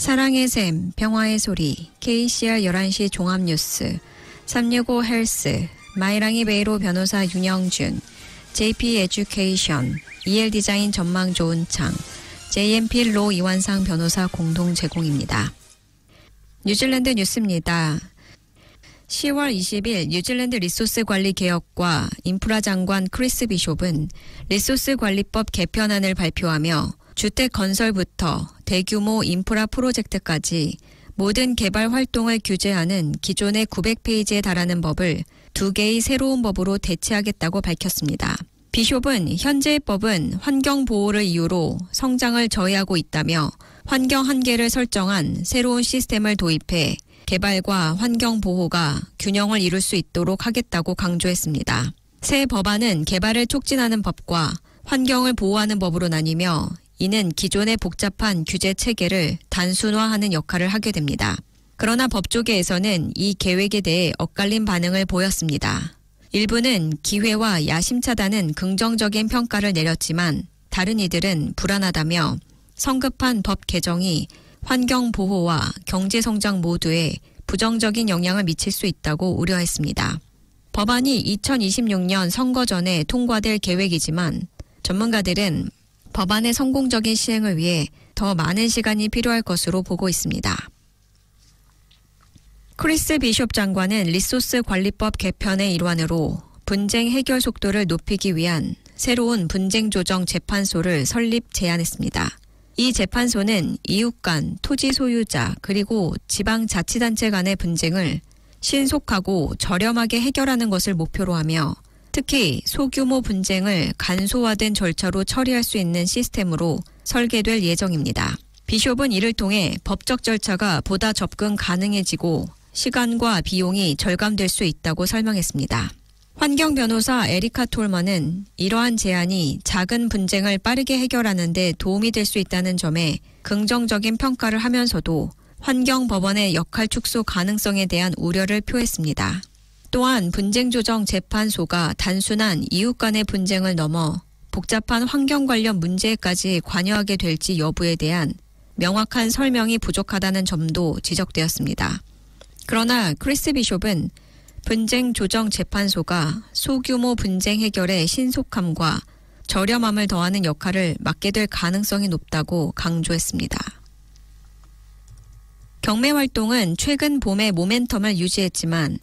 사랑의 샘, 평화의 소리, KCR 11시 종합뉴스, 365 헬스, 마이랑이 베이로 변호사 윤영준, JP 에듀케이션, EL 디자인 전망 좋은 창, JMP 로 이완상 변호사 공동 제공입니다. 뉴질랜드 뉴스입니다. 10월 20일 뉴질랜드 리소스 관리 개혁과 인프라 장관 크리스 비숍은 리소스 관리법 개편안을 발표하며 주택 건설부터 대규모 인프라 프로젝트까지 모든 개발 활동을 규제하는 기존의 900페이지에 달하는 법을 2개의 새로운 법으로 대체하겠다고 밝혔습니다. 비숍은 현재의 법은 환경 보호를 이유로 성장을 저해하고 있다며 환경 한계를 설정한 새로운 시스템을 도입해 개발과 환경 보호가 균형을 이룰 수 있도록 하겠다고 강조했습니다. 새 법안은 개발을 촉진하는 법과 환경을 보호하는 법으로 나뉘며 이는 기존의 복잡한 규제 체계를 단순화하는 역할을 하게 됩니다. 그러나 법조계에서는 이 계획에 대해 엇갈린 반응을 보였습니다. 일부는 기회와 야심차다는 긍정적인 평가를 내렸지만 다른 이들은 불안하다며 성급한 법 개정이 환경 보호와 경제 성장 모두에 부정적인 영향을 미칠 수 있다고 우려했습니다. 법안이 2026년 선거 전에 통과될 계획이지만 전문가들은 법안의 성공적인 시행을 위해 더 많은 시간이 필요할 것으로 보고 있습니다. 크리스 비숍 장관은 리소스 관리법 개편의 일환으로 분쟁 해결 속도를 높이기 위한 새로운 분쟁 조정 재판소를 설립 제안했습니다. 이 재판소는 이웃 간, 토지 소유자 그리고 지방자치단체 간의 분쟁을 신속하고 저렴하게 해결하는 것을 목표로 하며 특히 소규모 분쟁을 간소화된 절차로 처리할 수 있는 시스템으로 설계될 예정입니다. 비숍은 이를 통해 법적 절차가 보다 접근 가능해지고 시간과 비용이 절감될 수 있다고 설명했습니다. 환경 변호사 에리카 톨먼은 이러한 제안이 작은 분쟁을 빠르게 해결하는 데 도움이 될 수 있다는 점에 긍정적인 평가를 하면서도 환경법원의 역할 축소 가능성에 대한 우려를 표했습니다. 또한 분쟁조정 재판소가 단순한 이웃 간의 분쟁을 넘어 복잡한 환경 관련 문제까지 관여하게 될지 여부에 대한 명확한 설명이 부족하다는 점도 지적되었습니다. 그러나 크리스 비숍은 분쟁조정 재판소가 소규모 분쟁 해결의 신속함과 저렴함을 더하는 역할을 맡게 될 가능성이 높다고 강조했습니다. 경매 활동은 최근 봄에 모멘텀을 유지했지만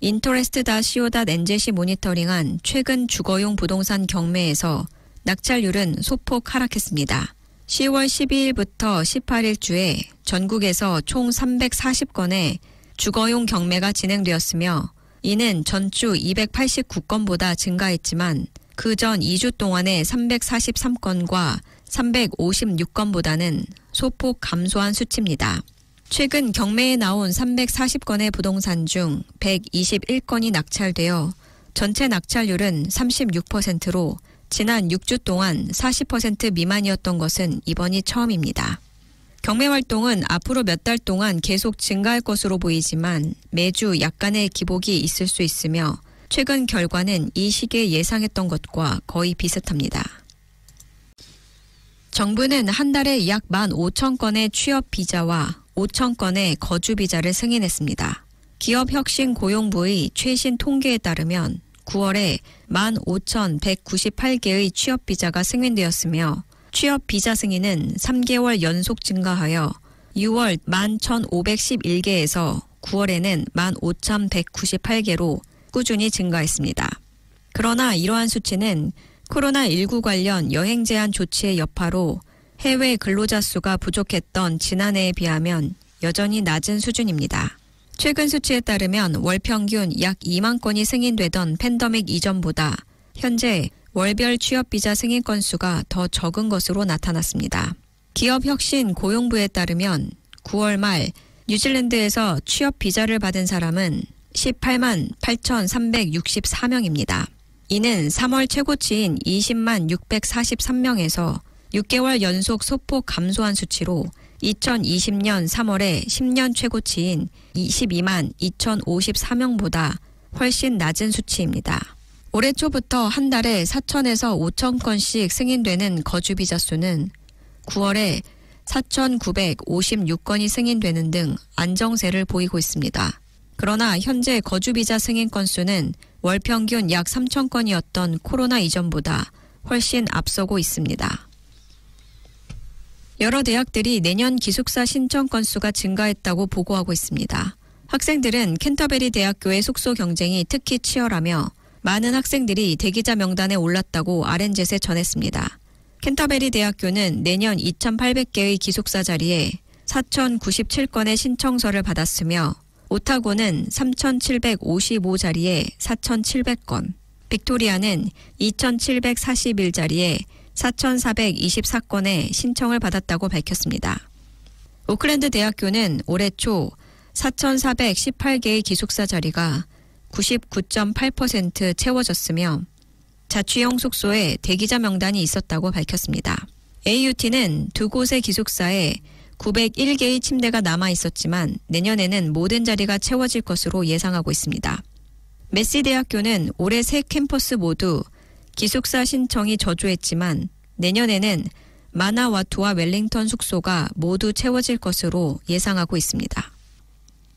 인터레스트.co.nz이 모니터링한 최근 주거용 부동산 경매에서 낙찰률은 소폭 하락했습니다. 10월 12일부터 18일 주에 전국에서 총 340건의 주거용 경매가 진행되었으며 이는 전주 289건보다 증가했지만 그전 2주 동안의 343건과 356건보다는 소폭 감소한 수치입니다. 최근 경매에 나온 340건의 부동산 중 121건이 낙찰되어 전체 낙찰률은 36%로 지난 6주 동안 40% 미만이었던 것은 이번이 처음입니다. 경매 활동은 앞으로 몇 달 동안 계속 증가할 것으로 보이지만 매주 약간의 기복이 있을 수 있으며 최근 결과는 이 시기에 예상했던 것과 거의 비슷합니다. 정부는 한 달에 약 15,000건의 취업 비자와 5,000건의 거주 비자를 승인했습니다. 기업혁신고용부의 최신 통계에 따르면 9월에 15,198개의 취업 비자가 승인되었으며 취업 비자 승인은 3개월 연속 증가하여 6월 11,511개에서 9월에는 15,198개로 꾸준히 증가했습니다. 그러나 이러한 수치는 코로나19 관련 여행 제한 조치의 여파로 해외 근로자 수가 부족했던 지난해에 비하면 여전히 낮은 수준입니다. 최근 수치에 따르면 월 평균 약 2만 건이 승인되던 팬데믹 이전보다 현재 월별 취업 비자 승인 건수가 더 적은 것으로 나타났습니다. 기업혁신고용부에 따르면 9월 말 뉴질랜드에서 취업 비자를 받은 사람은 18만 8,364명입니다. 이는 3월 최고치인 20만 643명에서 6개월 연속 소폭 감소한 수치로 2020년 3월에 10년 최고치인 22만 2,054명보다 훨씬 낮은 수치입니다. 올해 초부터 한 달에 4,000에서 5,000건씩 승인되는 거주비자 수는 9월에 4,956건이 승인되는 등 안정세를 보이고 있습니다. 그러나 현재 거주비자 승인 건수는 월 평균 약 3,000건이었던 코로나 이전보다 훨씬 앞서고 있습니다. 여러 대학들이 내년 기숙사 신청 건수가 증가했다고 보고하고 있습니다. 학생들은 캔터베리 대학교의 숙소 경쟁이 특히 치열하며 많은 학생들이 대기자 명단에 올랐다고 RNZ에 전했습니다. 캔터베리 대학교는 내년 2,800개의 기숙사 자리에 4,097건의 신청서를 받았으며 오타고는 3,755자리에 4,700건, 빅토리아는 2,741자리에 4,424건의 신청을 받았다고 밝혔습니다. 오클랜드 대학교는 올해 초 4,418개의 기숙사 자리가 99.8% 채워졌으며 자취형 숙소에 대기자 명단이 있었다고 밝혔습니다. AUT는 두 곳의 기숙사에 901개의 침대가 남아 있었지만 내년에는 모든 자리가 채워질 것으로 예상하고 있습니다. 메시 대학교는 올해 세 캠퍼스 모두 기숙사 신청이 저조했지만 내년에는 마나와투와 웰링턴 숙소가 모두 채워질 것으로 예상하고 있습니다.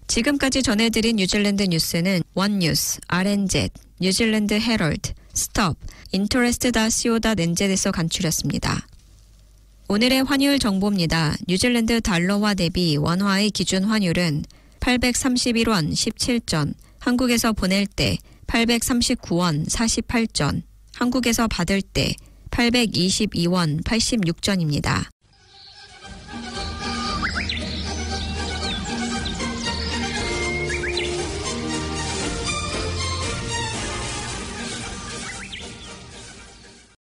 지금까지 전해드린 뉴질랜드 뉴스는 원뉴스, RNZ, 뉴질랜드 헤럴드, 스톱, interest.co.nz에서 간추렸습니다. 오늘의 환율 정보입니다. 뉴질랜드 달러화 대비 원화의 기준 환율은 831원 17전, 한국에서 보낼 때 839원 48전, 한국에서 받을 때 822원 86전입니다.